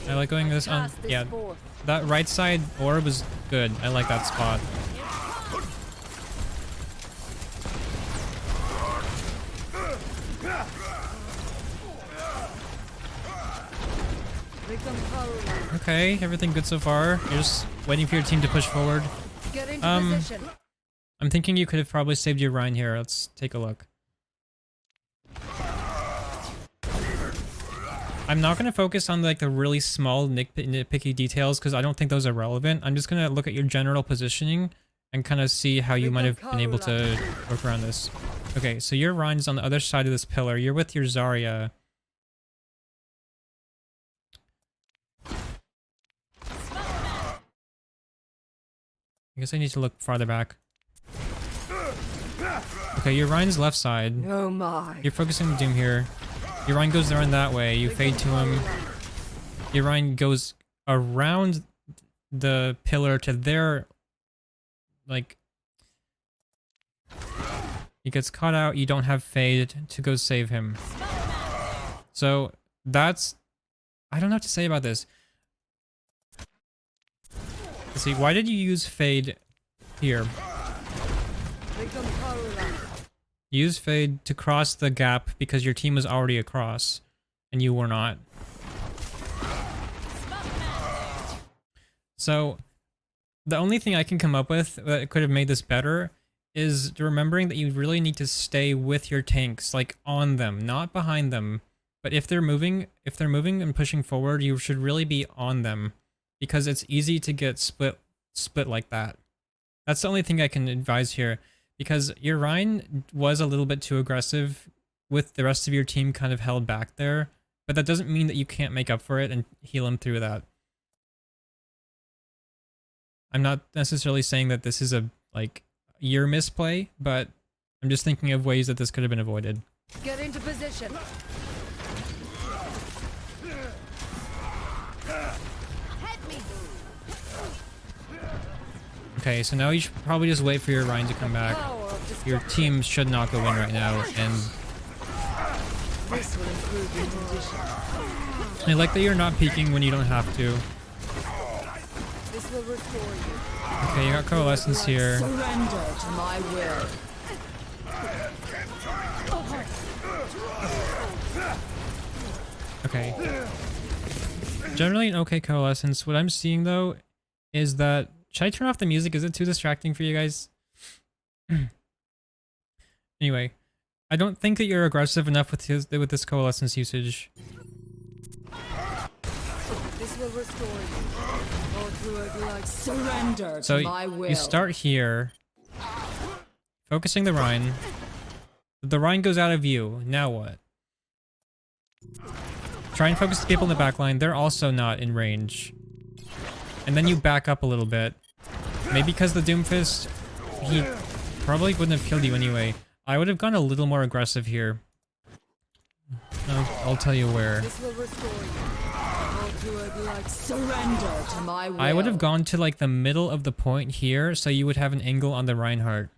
I like going this on. Yeah, that right side orb was good. I like that spot. Okay, everything good so far. You're just waiting for your team to push forward. I'm thinking you could have probably saved your Rhine here. Let's take a look. I'm not going to focus on like the really small nitpicky details because I don't think those are relevant. I'm just going to look at your general positioning and kind of see how you might have been able to work around this. Okay, so your Rhine is on the other side of this pillar. You're with your Zarya. I guess I need to look farther back. Okay, your Rhine's left side. Oh my. You're focusing on Doom here. Your Rhine goes around that way. You fade to him. Your Rhine goes around the pillar to there. Like, he gets caught out. You don't have fade to go save him. So that's... I don't know what to say about this. Let's see, why did you use fade here? Use fade to cross the gap because your team was already across and you were not. So the only thing I can come up with that could have made this better is remembering that you really need to stay with your tanks, like on them, not behind them. But if they're moving and pushing forward, you should really be on them because it's easy to get split like that. That's the only thing I can advise here. Because your Rhine was a little bit too aggressive with the rest of your team kind of held back there. But that doesn't mean that you can't make up for it and heal him through that. I'm not necessarily saying that this is a, like, your misplay, but I'm just thinking of ways that this could have been avoided. Get into position. Okay, so now you should probably just wait for your Rhine to come back. Your team should not go in right now, and I like that you're not peeking when you don't have to. Okay, you got Coalescence here. Surrender to my will. Okay. Generally an okay Coalescence. What I'm seeing though is that... Should I turn off the music? Is it too distracting for you guys? Anyway, I don't think that you're aggressive enough with this Coalescence usage. This will restore you. Go through it like surrender to my will. You start here, focusing the Rhine. The Rhine goes out of view. Now what? Try and focus the people in the back line. They're also not in range. And then you back up a little bit. Maybe because the Doomfist, he probably wouldn't have killed you anyway. I would have gone a little more aggressive here. I'll tell you where. This will restore you. Like surrender to my will. I would have gone to like the middle of the point here, so you would have an angle on the Reinhardt.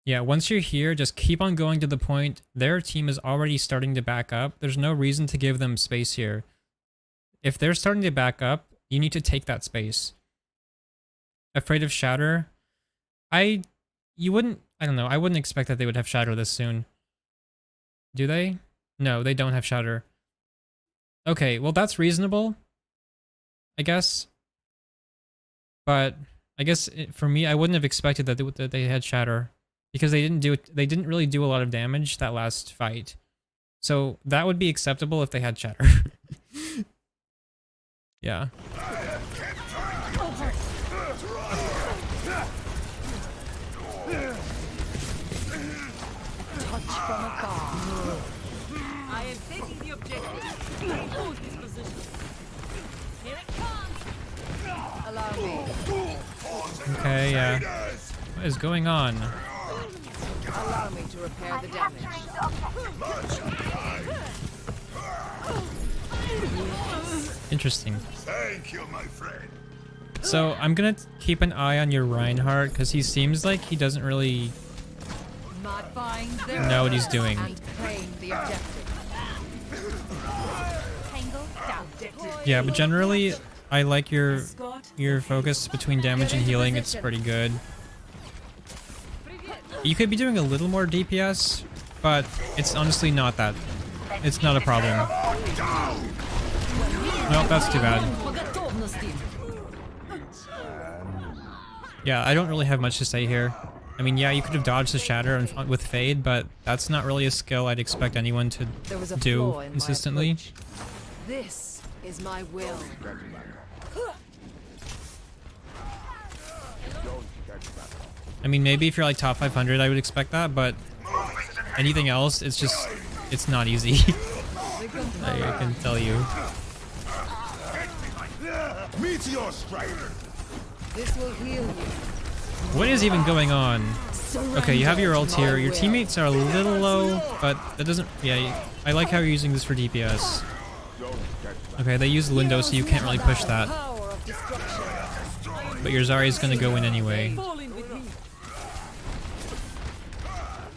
Yeah, once you're here, just keep on going to the point. Their team is already starting to back up. There's no reason to give them space here. If they're starting to back up, you need to take that space. Afraid of Shatter? I don't know. I wouldn't expect that they would have Shatter this soon. Do they? No, they don't have Shatter. Okay, well that's reasonable, I guess. But I guess for me, I wouldn't have expected that they had Shatter because they didn't really do a lot of damage that last fight. So that would be acceptable if they had Shatter. Yeah. Touch from afar. I am taking the objective. Hold this position. Here it comes. Allow me. Okay, yeah. What is going on? Allow me to repair the damage. Interesting. Thank you, my friend. So I'm gonna keep an eye on your Reinhardt because he seems like he doesn't really know what he's doing. Yeah, but generally, I like your focus between damage and healing. It's pretty good. You could be doing a little more DPS, but it's honestly not that. It's not a problem. Nope, that's too bad. Yeah, I don't really have much to say here. I mean, yeah, you could have dodged the shatter with Fade, but that's not really a skill I'd expect anyone to do consistently. This is my will. I mean, maybe if you're like top 500, I would expect that, but anything else, it's not easy. I can tell you. Meteor strike. This will heal you. What is even going on? Okay, you have your ult here. Your teammates are a little low, but that doesn't... Yeah, I like how you're using this for DPS. Okay, they use Lindo, so you can't really push that. But your Zarya is going to go in anyway.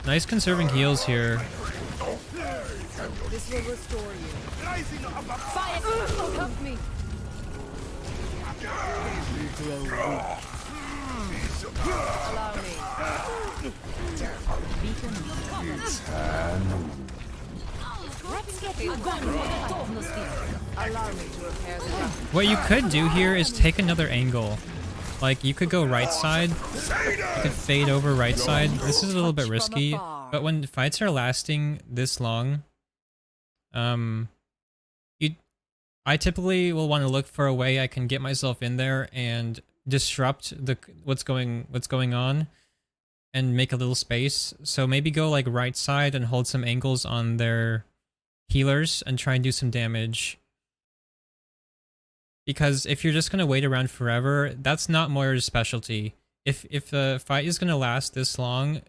Nice conserving heals here. This will restore you. Fire! Help me! Allow me. Allow me to repair the damage. What you could do here is take another angle. Like, you could go right side. You could fade over right side. This is a little bit risky, but when fights are lasting this long, I typically will want to look for a way I can get myself in there and disrupt what's going on and make a little space. So maybe go like right side and hold some angles on their healers and try and do some damage. Because if you're just going to wait around forever, that's not Moira's specialty. If the fight is going to last this long,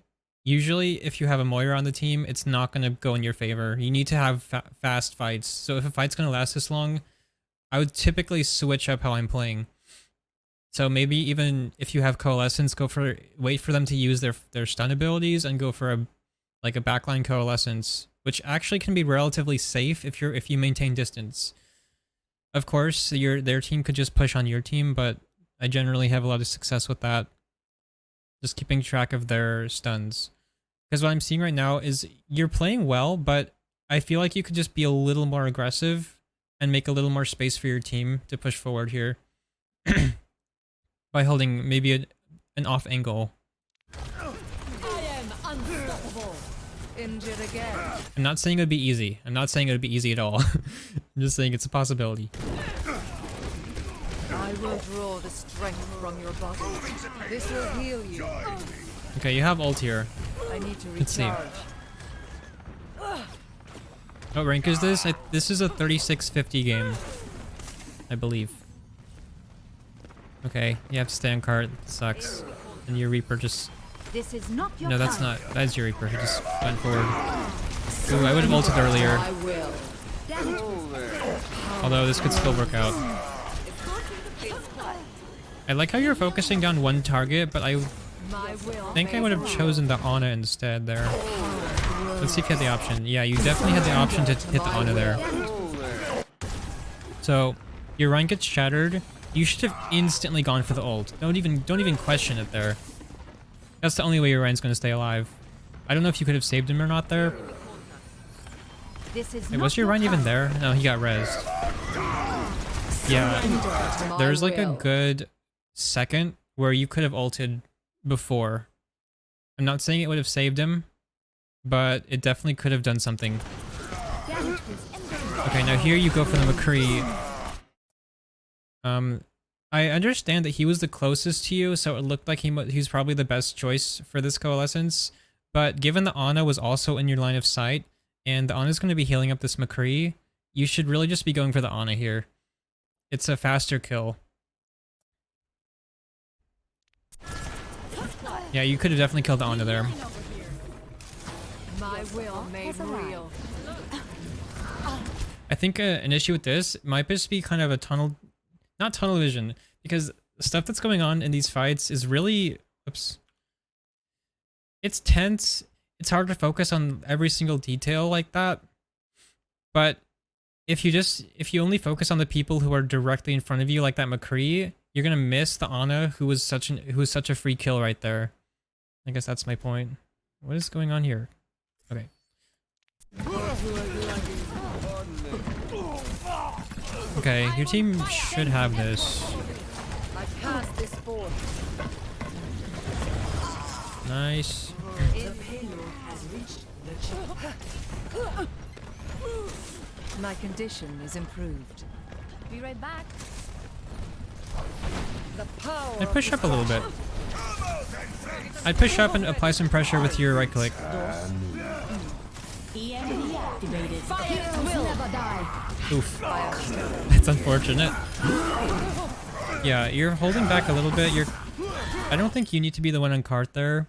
usually if you have a Moira on the team, it's not going to go in your favor. You need to have fast fights. So if a fight's going to last this long, I would typically switch up how I'm playing. So maybe even if you have Coalescence, wait for them to use their stun abilities and go for a backline Coalescence, which actually can be relatively safe if you maintain distance. Of course, their team could just push on your team, but I generally have a lot of success with that. Just keeping track of their stuns. Because what I'm seeing right now is you're playing well, but I feel like you could just be a little more aggressive and make a little more space for your team to push forward here. By holding maybe an off angle. I am unstoppable. Injured again. I'm not saying it would be easy. I'm not saying it would be easy at all. I'm just saying it's a possibility. I will draw the strength from your body. This will heal you. Okay, you have ult here. I need to Let's see. recharge. What rank is this? This is a 3650 game, I believe. Okay, you have to stay on cart. Sucks. And your Reaper just... This is not your No, that's time. not. That's your Reaper. He just went forward. Ooh, I would have ulted earlier. I will. Although this could still work out. I like how you're focusing down one target, but I My will think I may would have rule. chosen the Ana instead there. Let's see if you had the option. Yeah, you definitely had the option to hit the Ana there. So, your Rhine gets shattered. You should have instantly gone for the ult. Don't even question it there. That's the only way your Rhine's going to stay alive. I don't know if you could have saved him or not there. This is Wait, not was your Rhine even there? No, he got rezzed. Yeah, there's like a good second where you could have ulted before. I'm not saying it would have saved him, but it definitely could have done something. Okay, now here you go for the McCree. I understand that he was the closest to you, so it looked like he's probably the best choice for this Coalescence. But given the Ana was also in your line of sight, and the Ana's going to be healing up this McCree, you should really just be going for the Ana here. It's a faster kill. Yeah, you could have definitely killed the Ana there. My will made real. I think an issue with this might just be kind of a not tunnel vision, because the stuff that's going on in these fights is really, it's tense. It's hard to focus on every single detail like that. But if you only focus on the people who are directly in front of you, like that McCree, you're gonna miss the Ana who was such a free kill right there. I guess that's my point. What is going on here? Okay. Okay, your team should have this. I pass this forth. Nice. The payload has reached the chip. My condition is improved. Be right back. The power I push up a little bit. I'd push up and apply some pressure with your right click. EMP activated. Fire will never die. Oof. That's unfortunate. Yeah, you're holding back a little bit. I don't think you need to be the one on cart there.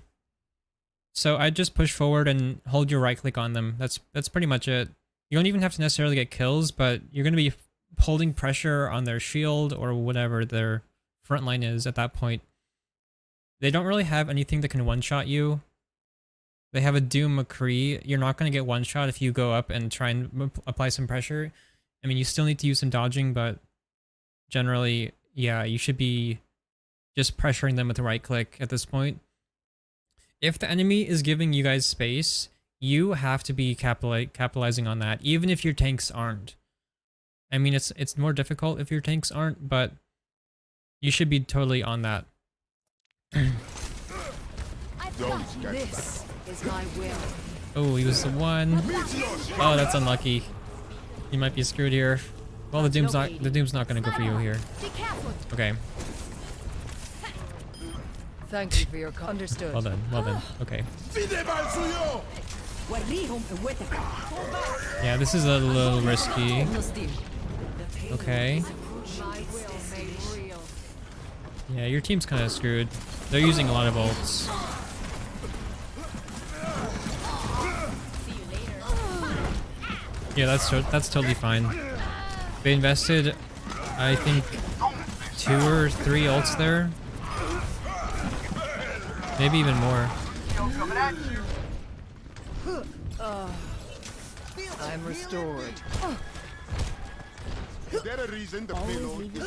So I'd just push forward and hold your right click on them. That's pretty much it. You don't even have to necessarily get kills, but you're going to be holding pressure on their shield or whatever their front line is at that point. They don't really have anything that can one-shot you. They have a Doom McCree. You're not going to get one-shot if you go up and try and apply some pressure. I mean, you still need to use some dodging, but generally, yeah, you should be just pressuring them with the right click at this point. If the enemy is giving you guys space, you have to be capitalizing on that, even if your tanks aren't. I mean, it's more difficult if your tanks aren't, but you should be totally on that. This is my will. Oh, he was the one. Oh, that's unlucky. You might be screwed here. Well, the Doom's not gonna go for you here. Okay. Thank you for your understood. Well done. Well done. Okay. Yeah, this is a little risky. Okay. My will made real. Yeah, your team's kind of screwed. They're using a lot of ults. Yeah, that's totally fine. They invested, I think, 2 or 3 ults there. Maybe even more. I'm restored. Is there a reason the payload is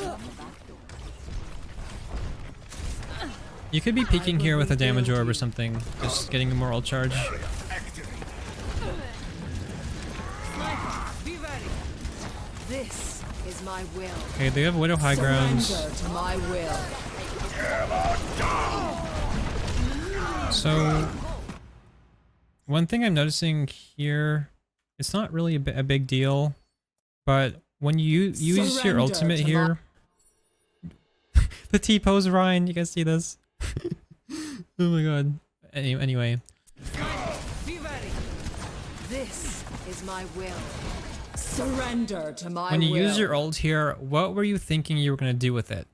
You could be peeking here with a damage orb or something. Just getting a more ult charge. Be ready. This is my will. Okay, they have Widow high grounds. Surrender to my will. So, one thing I'm noticing here, it's not really a big deal, but when you use your ultimate here, the T-pose Ryan, you guys see this? Oh my god. Anyway. Be ready. This is my will. Surrender to my will. When you use your ult here, what were you thinking you were going to do with it?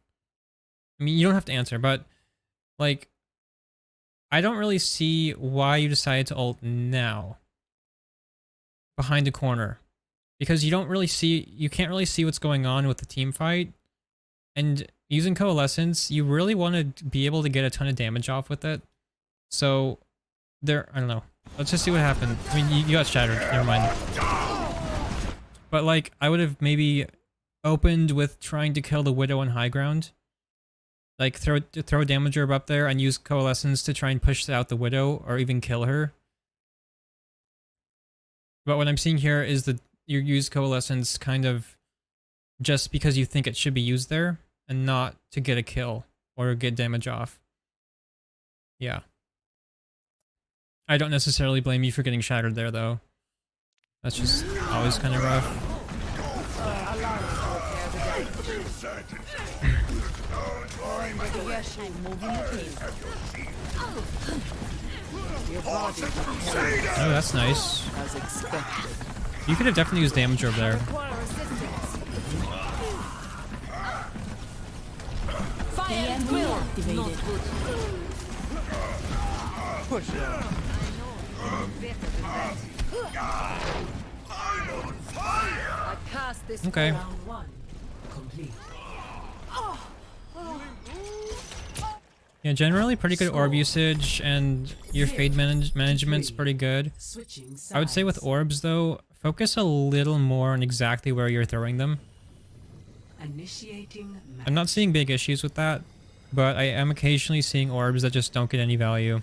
I mean, you don't have to answer, but like, I don't really see why you decided to ult now. Behind the corner. Because you can't really see what's going on with the team fight. And using Coalescence, you really want to be able to get a ton of damage off with it. So, I don't know. Let's just see what happened. I mean, you got shattered. Never mind. But like, I would have maybe opened with trying to kill the Widow on high ground. Like, throw a damage orb up there and use Coalescence to try and push out the Widow or even kill her. But what I'm seeing here is that you use Coalescence kind of just because you think it should be used there and not to get a kill or get damage off. Yeah. I don't necessarily blame you for getting shattered there, though. That's just always kind of rough. Oh, that's nice. As expected. You could have definitely used damage orb there. Fire will activated. Push it. I pass this Okay. round 1. Complete. Yeah, generally pretty good orb usage, and your fade management's pretty good. I would say with orbs though, focus a little more on exactly where you're throwing them. I'm not seeing big issues with that, but I am occasionally seeing orbs that just don't get any value.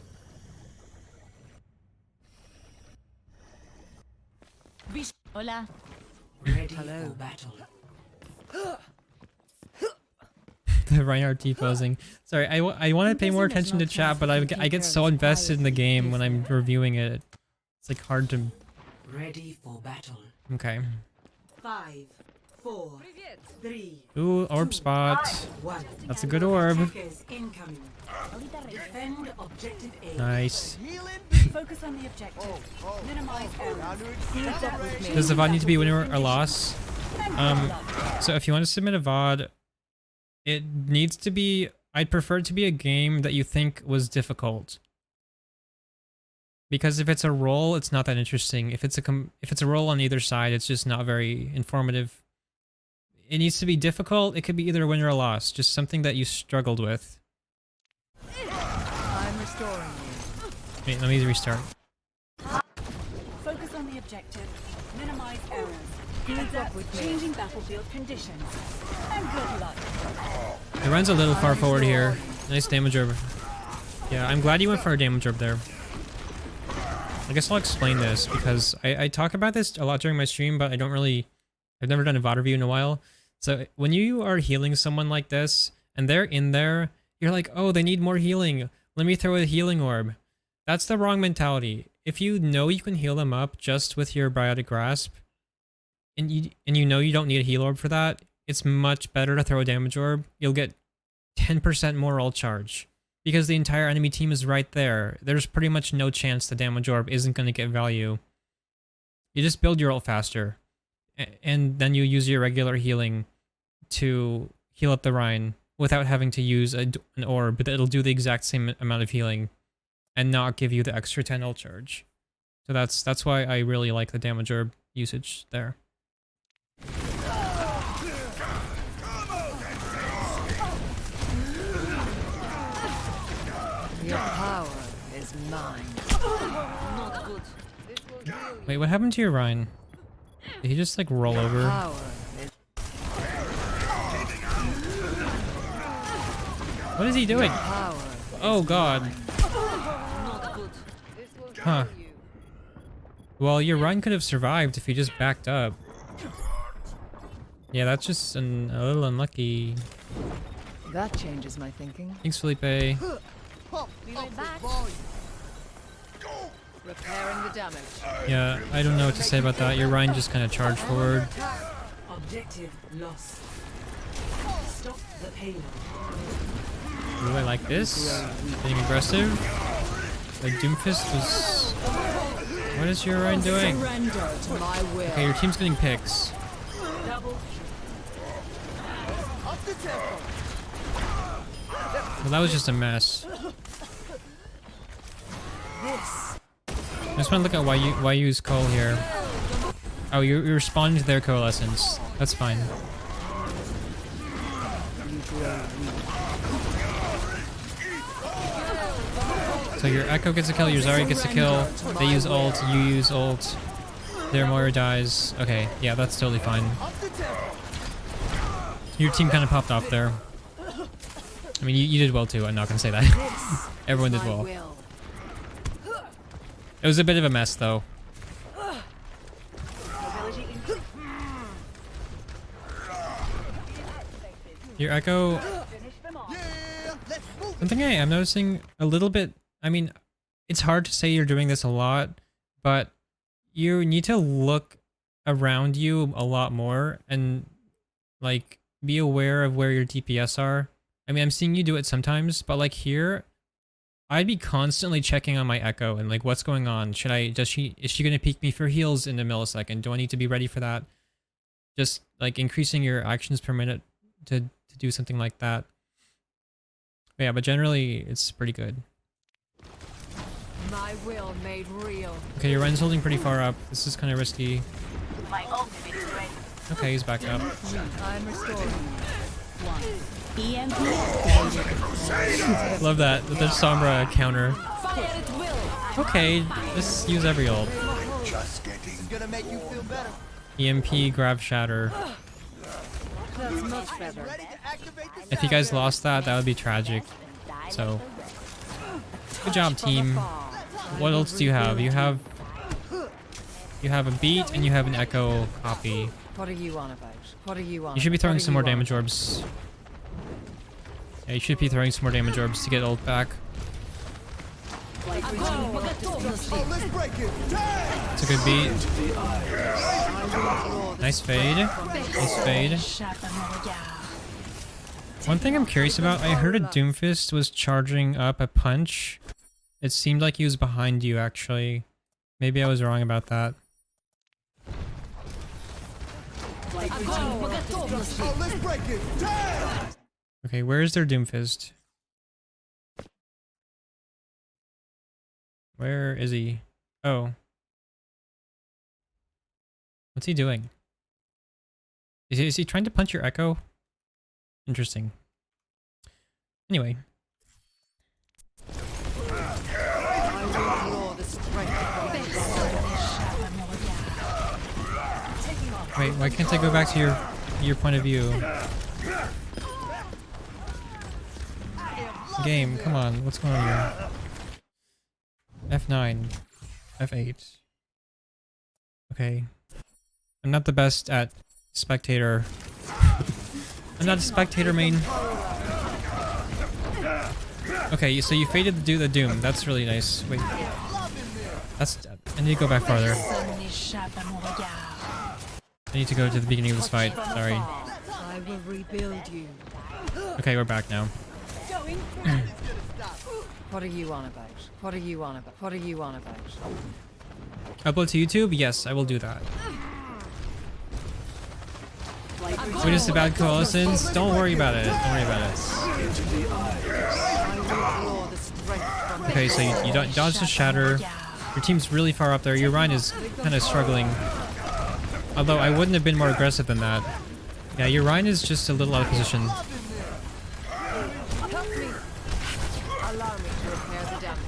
Hola. Hello. The Reinhardt T-posing. Sorry, I want to pay more attention to chat, but I get so invested in the game when I'm reviewing it. It's like hard to... Ready for battle. Okay. 5, 4, 3. Ooh, orb spot. 1. That's a good orb. Attackers incoming. Defend objective A. Nice. Focus on the objective. Minimize errors. Does the VOD need to be win or loss? So if you want to submit a VOD, it needs to be... I'd prefer it to be a game that you think was difficult. Because if it's a roll, it's not that interesting. If it's a roll on either side, it's just not very informative. It needs to be difficult. It could be either a win or a loss. Just something that you struggled with. I'm restoring you. Wait, let me restart. Focus on the objective. Minimize errors. Adapt with changing battlefield conditions. And good luck. It runs a little far forward here. Nice damage orb. Yeah, I'm glad you went for a damage orb there. I guess I'll explain this because I talk about this a lot during my stream, but I've never done a VOD review in a while. So when you are healing someone like this and they're in there, you're like, oh, they need more healing. Let me throw a healing orb. That's the wrong mentality. If you know you can heal them up just with your Biotic Grasp, and you know you don't need a heal orb for that, it's much better to throw a damage orb. You'll get 10% more ult charge. Because the entire enemy team is right there. There's pretty much no chance the damage orb isn't going to get value. You just build your ult faster. And then you use your regular healing to heal up the Rhine without having to use an orb that'll do the exact same amount of healing and not give you the extra 10 ult charge. So that's why I really like the damage orb usage there. Your power is mine. Not good. Wait, what happened to your Rhine? Did he just like roll over? Power is What is he doing? power. Oh god. Not good. Huh. Well, your Rhine could have survived if he just backed up. Yeah, that's just a little unlucky. That changes my thinking. Thanks, Felipe. Be right back. Repairing the damage. Yeah, I don't know what to say about that. Your Rhine just kind of charged forward. Objective lost. Stop the payload. Ooh, I like this. Getting aggressive. The Doomfist was... What is your Rhine doing? Surrender to my will. Okay, your team's getting picks. Double. Well, that was just a mess. I just want to look at why you use Cole here. Oh, you're responding to their coalescence. That's fine. So your Echo gets a kill, your Zarya gets a kill. They use ult, you use ult. Their Moira dies. Okay, yeah, that's totally fine. Your team kind of popped off there. I mean, you did well too. I'm not gonna say that. Everyone did well. It was a bit of a mess, though. Your Echo... Something I am noticing a little bit... I mean, it's hard to say you're doing this a lot, but you need to look around you a lot more and, like, be aware of where your DPS are. I mean, I'm seeing you do it sometimes, but, like, here... I'd be constantly checking on my Echo and like, what's going on? Is she gonna peek me for heals in a millisecond? Do I need to be ready for that? Just like increasing your actions per minute to do something like that. But yeah, but generally it's pretty good. My will made real. Okay, your Ren's holding pretty far up. This is kind of risky. My ultimate is ready. Okay, he's back up. I'm restoring you. one. EMP. Love that. The Sombra counter. Fire at will. Okay, just use every ult. Just getting. Gonna make you feel better. EMP, grab, shatter. That's much better. Ready to activate the If you guys lost that, that would be tragic. So, good job, team. What else do you have? You have a beat and you have an echo copy. What are you on about? What are you on? You should be about? throwing What are some more you on damage orbs. Yeah, you should be throwing some more damage orbs to get ult back. Oh, let's break it. Damn! It's a good beat. Nice fade. Nice fade. One thing I'm curious about, I heard a Doomfist was charging up a punch. It seemed like he was behind you, actually. Maybe I was wrong about that. Oh, let's break it. Damn! Okay, where is their Doomfist? Where is he? Oh. What's he doing? Is he trying to punch your echo? Interesting. Anyway. Wait, why can't I go back to your point of view? Game, come on, what's going on here? F9. F8. Okay. I'm not the best at spectator. I'm not a spectator main. Okay, so you faded to do the Doom. That's really nice. Wait. That's... I need to go back farther. I need to go to the beginning of this fight. Sorry. I will rebuild you. Okay, we're back now. What are you on about? What are you on about? What are you on about? Upload to YouTube? Yes, I will do that. We're just about coalescence. Don't worry about it. Don't worry about it. Okay, so you dodged the shatter. Your team's really far up there. Your Rhine is kind of struggling. Although I wouldn't have been more aggressive than that. Yeah, your Rhine is just a little out of position. Allow me to repair the damage.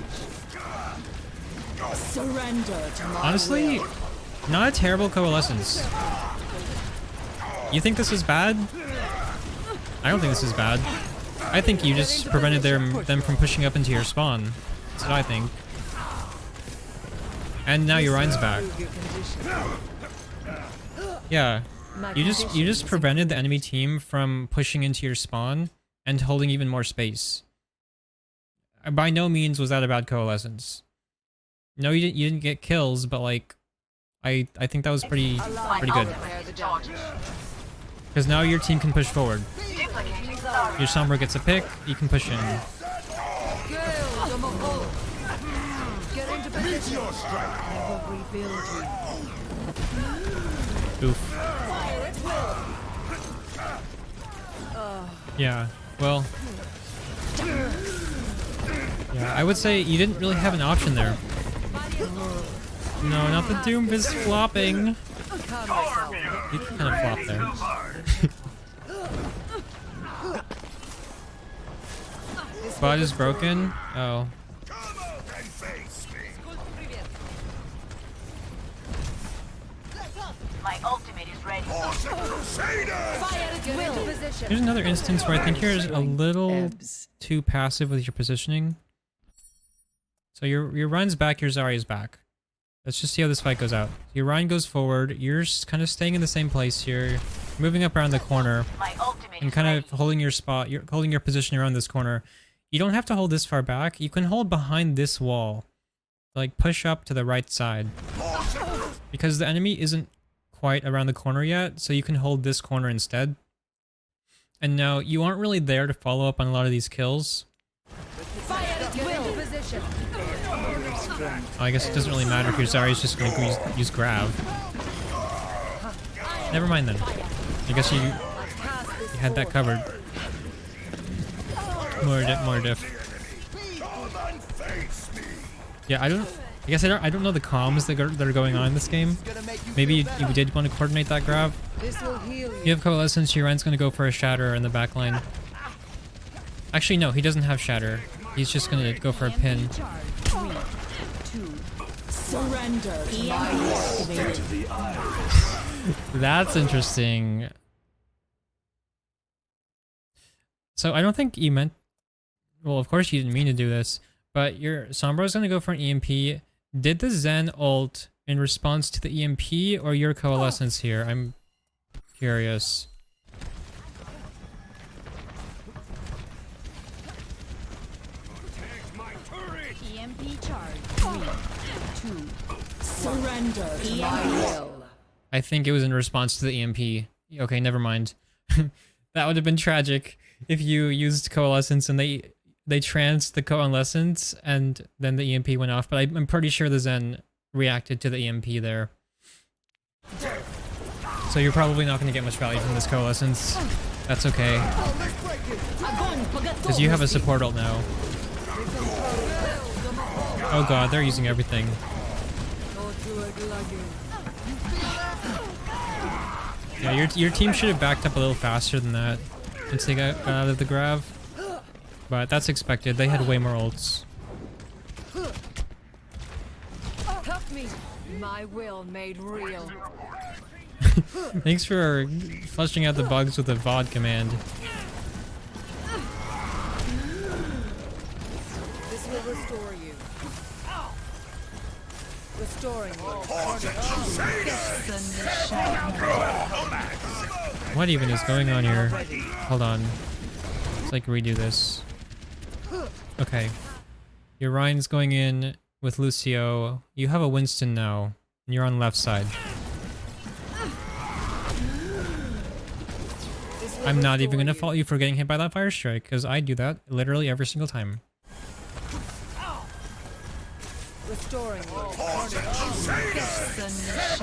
Surrender to my Honestly, will. not a terrible coalescence. You think this is bad? I don't think this is bad. I think you just prevented them from pushing up into your spawn. That's what I think. And now your Rhine's back. Yeah. You just prevented the enemy team from pushing into your spawn and holding even more space. By no means was that a bad coalescence. No, you didn't get kills, but like I think that was pretty good. Because now your team can push forward. Your Sombra gets a pick, you can push in. Get into position. I will rebuild you. Oof. Yeah, well... Yeah, I would say you didn't really have an option there. No, not the Doom is flopping. You can kind of flop there. Bot is broken? Oh. My ultimate is ready. Here's another instance where I think you're a little too passive with your positioning. So your Rhine's back, your Zarya's back. Let's just see how this fight goes out. Your Rhine goes forward, you're kind of staying in the same place here, moving up around the corner, and kind of holding your spot, you're holding your position around this corner. You don't have to hold this far back, you can hold behind this wall. Like push up to the right side. Because the enemy isn't quite around the corner yet, so you can hold this corner instead. And now, you aren't really there to follow up on a lot of these kills. I guess it doesn't really matter if your Zarya's just going to use grab. Never mind then. I guess you had that covered. More diff. Yeah, I don't know the comms that are going on in this game. Maybe you did want to coordinate that grab. This will heal You you. have Coalescence, your Ryan's gonna go for a Shatter in the back line. Actually, no, he doesn't have Shatter. He's just gonna go for a pin. Charge. 3, 2. Surrender to my will. That's interesting. So I don't think you meant... Well, of course you didn't mean to do this, but your Sombro's gonna go for an EMP. Did the Zen ult in response to the EMP or your Coalescence here? I'm curious. EMP charge. 3, 2. Surrender to my will. I think it was in response to the EMP. Okay, never mind. That would have been tragic if you used Coalescence and they tranced the Coalescence and then the EMP went off, but I'm pretty sure the Zen reacted to the EMP there. So you're probably not going to get much value from this Coalescence. That's okay. Because you have a support ult now. Oh god, they're using everything. Yeah, your team should have backed up a little faster than that once they got out of the grab. But that's expected. They had way more ults. Help me. My will made real. Thanks for flushing out the bugs with the VOD command. This will restore you. Restoring you. What even is going on here? Hold on. Let's like redo this. Okay. Your Ryan's going in with Lucio. You have a Winston now. And you're on left side. I'm not even gonna fault you for getting hit by that fire strike, because I do that literally every single time. Restoring you.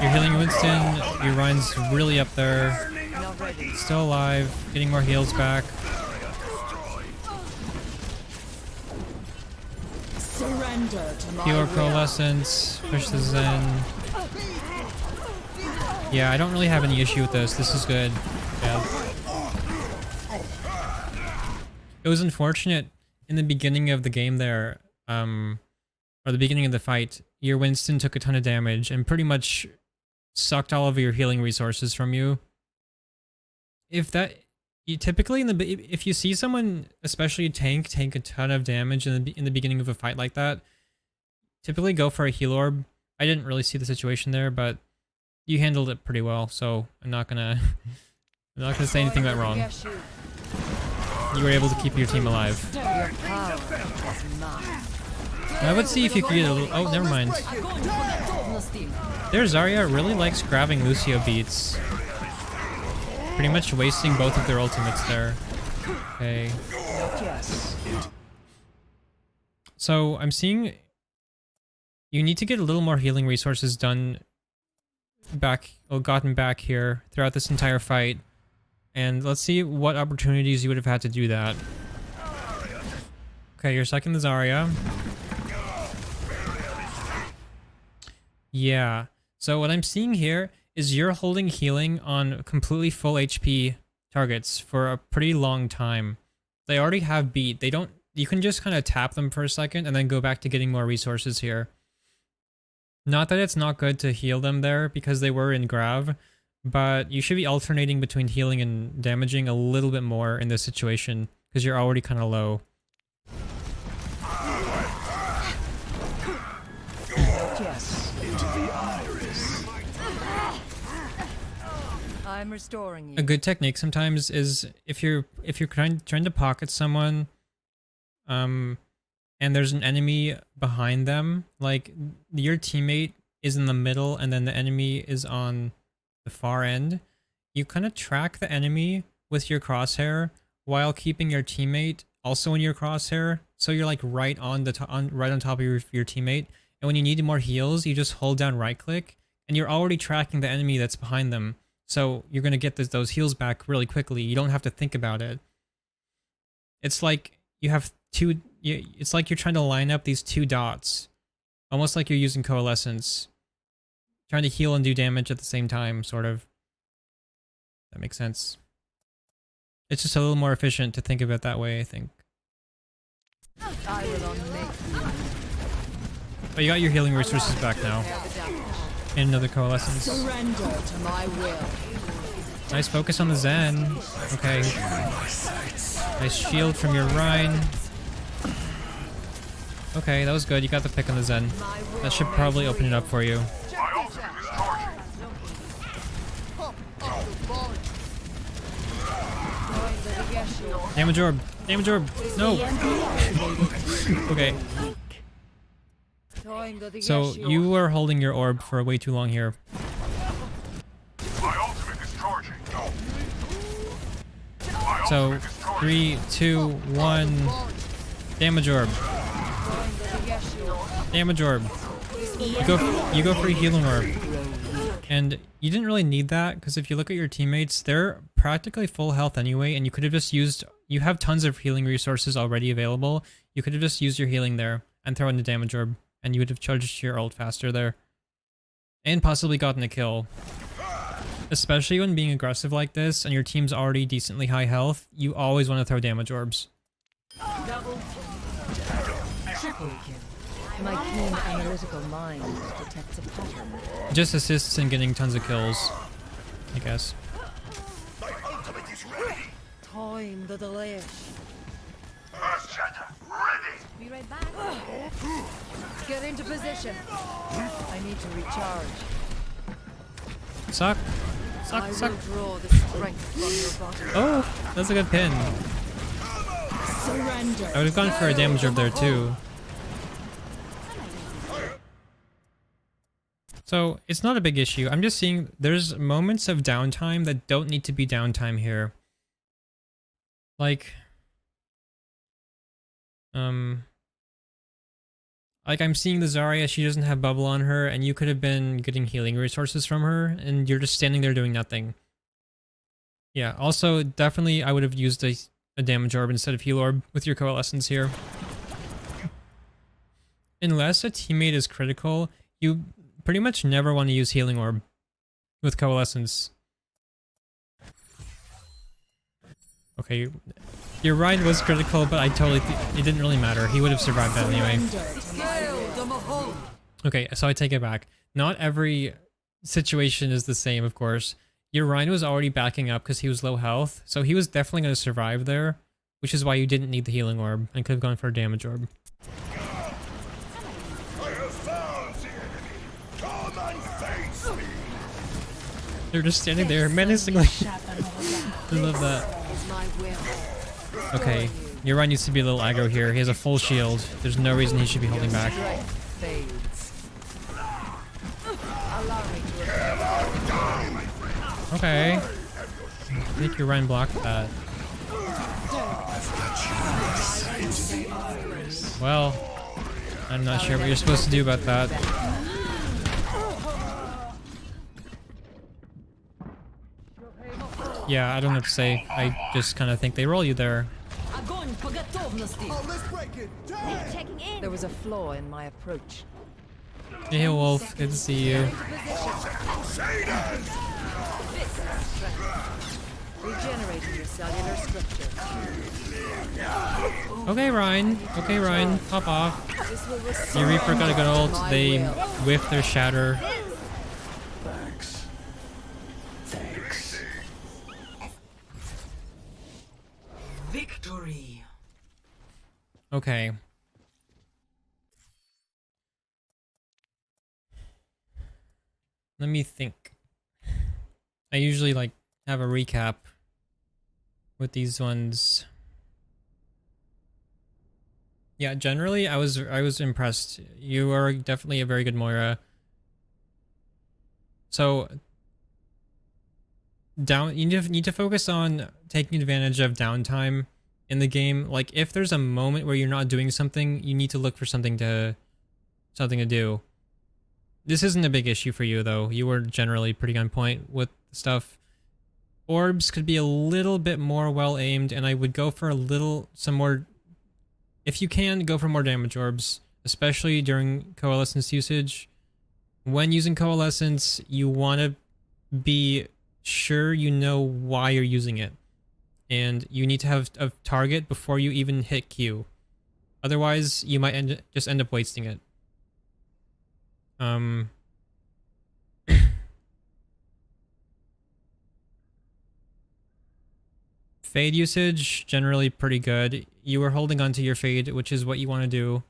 You're healing Winston. Your Ryan's really up there. Not ready. Still alive. Getting more heals back. Surrender to my Pure will. Coalescence. Push the Zen. Yeah, I don't really have any issue with this. This is good. Yeah. It was unfortunate in the beginning of the game there, or the beginning of the fight, your Winston took a ton of damage and pretty much sucked all of your healing resources from you. If that, you typically if you see someone, especially tank a ton of damage in the beginning of a fight like that, typically go for a heal orb. I didn't really see the situation there, but you handled it pretty well, so I'm not gonna say anything went wrong. Yes, you. You were able to keep your team alive. Your power is mine. I would see if you could get a little... Oh, never mind. Their Zarya really likes grabbing Lucio beats. Pretty much wasting both of their ultimates there. Okay. So, I'm seeing... You need to get a little more healing resources done gotten back here throughout this entire fight. And let's see what opportunities you would have had to do that. Okay, you're second the Zarya. Yeah. So what I'm seeing here is you're holding healing on completely full HP targets for a pretty long time. They already have beat. They don't... You can just kind of tap them for a second and then go back to getting more resources here. Not that it's not good to heal them there because they were in Grav, but you should be alternating between healing and damaging a little bit more in this situation because you're already kind of low. I'm restoring you. A good technique sometimes is if you're trying to pocket someone, and there's an enemy behind them, like your teammate is in the middle and then the enemy is on the far end, you kind of track the enemy with your crosshair while keeping your teammate also in your crosshair, so you're like right on top of your teammate. And when you need more heals, you just hold down right click, and you're already tracking the enemy that's behind them. So you're gonna get those heals back really quickly. You don't have to think about it. It's like you have it's like you're trying to line up these two dots, almost like you're using Coalescence, trying to heal and do damage at the same time, sort of. That makes sense. It's just a little more efficient to think of it that way, I think. I will unmake you. But you got your healing resources back now. And another coalescence. Surrender to my will. Nice focus on the Zen. Okay. Nice shield from your Rhine. Okay, that was good. You got the pick on the Zen. That should probably open it up for you. Damage orb. Damage orb. No. Okay. So you were holding your orb for way too long here. So 3, 2, 1. Damage orb. Damage orb. You go for a healing orb. And you didn't really need that, because if you look at your teammates, they're practically full health anyway, and you could have just used... You have tons of healing resources already available. You could have just used your healing there and throw in the damage orb, and you would have charged your ult faster there. And possibly gotten a kill. Especially when being aggressive like this, and your team's already decently high health, you always want to throw damage orbs. My keen analytical mind detects a pattern. It just assists in getting tons of kills, I guess. Time the delay. Be right back. Get into position. I need to recharge. Suck. I Suck. will draw the strength from your body. Oh, that's a good pin. Surrender. I would have gone for a damage orb there too. So it's not a big issue. I'm just seeing there's moments of downtime that don't need to be downtime here. Like I'm seeing the Zarya, she doesn't have bubble on her, and you could have been getting healing resources from her, and you're just standing there doing nothing. Yeah, also, definitely I would have used a damage orb instead of heal orb with your coalescence here. Unless a teammate is critical, you pretty much never want to use healing orb with coalescence. Okay, your Rhine was critical, but it didn't really matter. He would have survived that anyway. Okay, so I take it back. Not every situation is the same, of course. Your Rhine was already backing up because he was low health, so he was definitely going to survive there, which is why you didn't need the healing orb and could have gone for a damage orb. They're just standing there menacingly. I love that. Okay, your Rhine needs to be a little aggro here. He has a full shield. There's no reason he should be holding back. Okay. I think your Rhine blocked that. Well, I'm not sure what you're supposed to do about that. Yeah, I don't know what to say. I just kind of think they roll you there. Oh, let's break it. Damn. Checking in. There was a flaw in my approach. Hey, Wolf. Good to see you. Regenerating your cellular structure. Okay, Ryan. Okay, Ryan. Pop off. This will restore Your Reaper got a good ult. my They will. whiff their shatter. Victory. Okay. Let me think. I usually like have a recap with these ones. Yeah, generally I was impressed. You are definitely a very good Moira. So you need to focus on taking advantage of downtime in the game. Like if there's a moment where you're not doing something, you need to look for something to do. This isn't a big issue for you though. You were generally pretty on point with stuff. Orbs could be a little bit more well aimed, and I would go for some more. If you can, go for more damage orbs, especially during coalescence usage. when using Coalescence, you want to be sure you know why you're using it. And you need to have a target before you even hit Q. Otherwise, you might just end up wasting it. Fade usage, generally pretty good. You were holding onto your fade, which is what you want to do.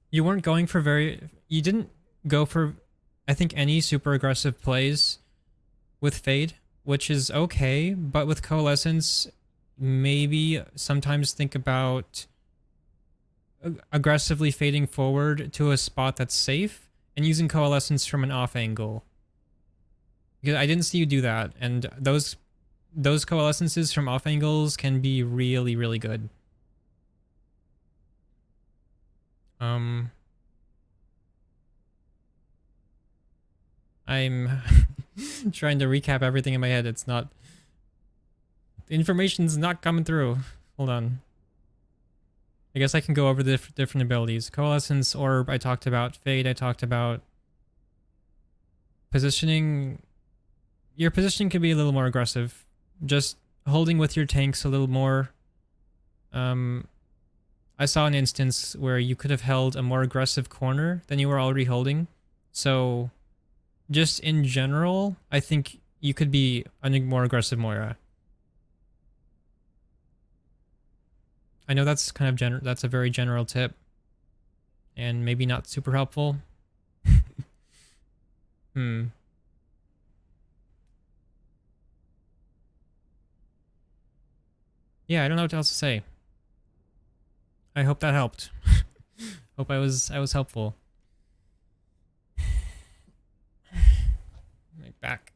You weren't going for you didn't go for, I think, any super aggressive plays with fade, which is okay, but with Coalescence, maybe sometimes think about aggressively fading forward to a spot that's safe and using Coalescence from an off angle. Because I didn't see you do that, and those Coalescences from off angles can be really, really good. I'm trying to recap everything in my head. It's not... The information's not coming through. Hold on. I guess I can go over the different abilities. Coalescence, Orb, I talked about. Fade, I talked about. Positioning... Your positioning could be a little more aggressive. Just holding with your tanks a little more. I saw an instance where you could have held a more aggressive corner than you were already holding. So, just in general, I think you could be a more aggressive Moira. I know that's kind of that's a very general tip. And maybe not super helpful. Yeah, I don't know what else to say. I hope that helped. Hope I was helpful. Right back.